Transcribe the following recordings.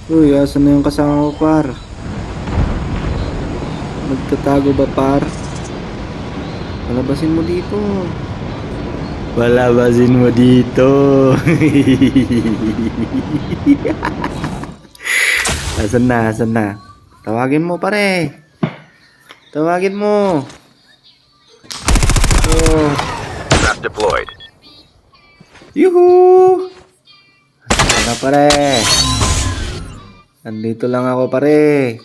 Uy, asan na yung kasama mo, par? Nagtatago ba, par? Palabasin mo dito. Palabasin mo dito. Asan na, asan na? Tawagin mo, pare. Tawagin mo. Oh. Trap deployed. Yuhu! Asan na, pare? Nandito lang ako, pare.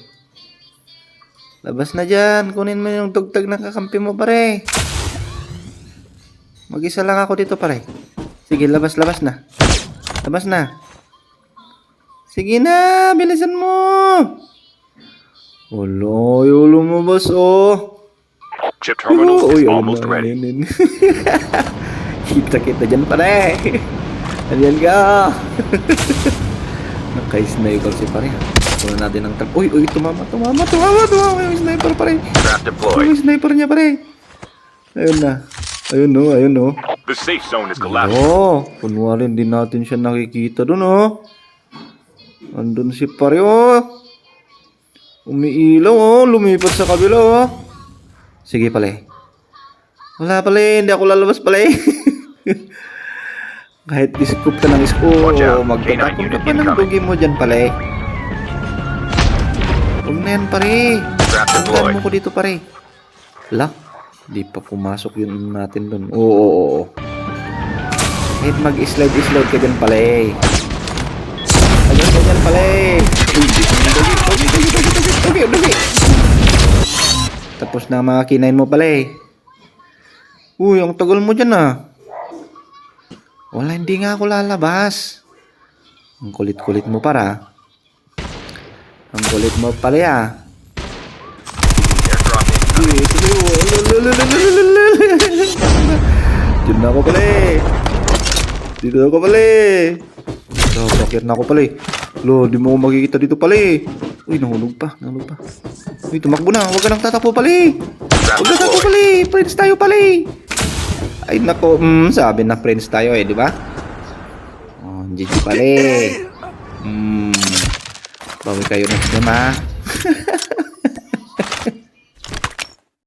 Labas na dyan. Kunin mo yung tugtag ng kakampi mo, pare. Mag-isa lang ako dito, pare. Sige, labas, labas na. Labas na. Sige na, bilisan mo. Ulo, lumabas, oh. Chip terminal is Uy, almost ready. Kita-kita dyan, pare. Andiyan ka. Naka-sniper si pare. Kunin natin ang tag. Uy, tumama yung sniper, pare. Trap Yung deployed. sniper niya, pare. Ayun na. Ayun, no. The safe zone is collapsing. Oh, kunwari hindi natin siya nakikita dun, oh. Andun si pare, oh. Umiilaw, oh. Lumipat sa kabila, oh. Sige, pale. Wala, pale. Hindi ako lalabas, pale. Kahit scoop ka ng scoop, Watch out. magtatapon K9 ka pa ng incoming. dugi mo dyan, pale. Huwag na yan, pare. Trap Tandaan deployed. mo ko dito, pare. Wala. Di pa pumasok yun natin dun. Oo. Kahit mag-slide ka dyan, pale. Ayun ka dyan, pale. Dugi. Tapos na ang mga kinain mo, pale. Uy, ang tagal mo dyan, ah. Wala, hindi nga ako lalabas. Ang kulit-kulit mo, para. Ang kulit mo, pala, ah. Airdrop incoming. Diyan na ako pala eh. Dito ako pala eh. Bakit na ako pala eh. Lo, di mo ako makikita dito pala eh. Uy, nahulog pa. Uy, tumakbo na. Huwag ka nang tatakbo pala eh. Huwag ka tatakbo pala eh. Friends tayo pala eh. Ay, nako. Sabi na friends tayo eh, di ba? Oh, GG pala eh. Bawi kayo next time, ha.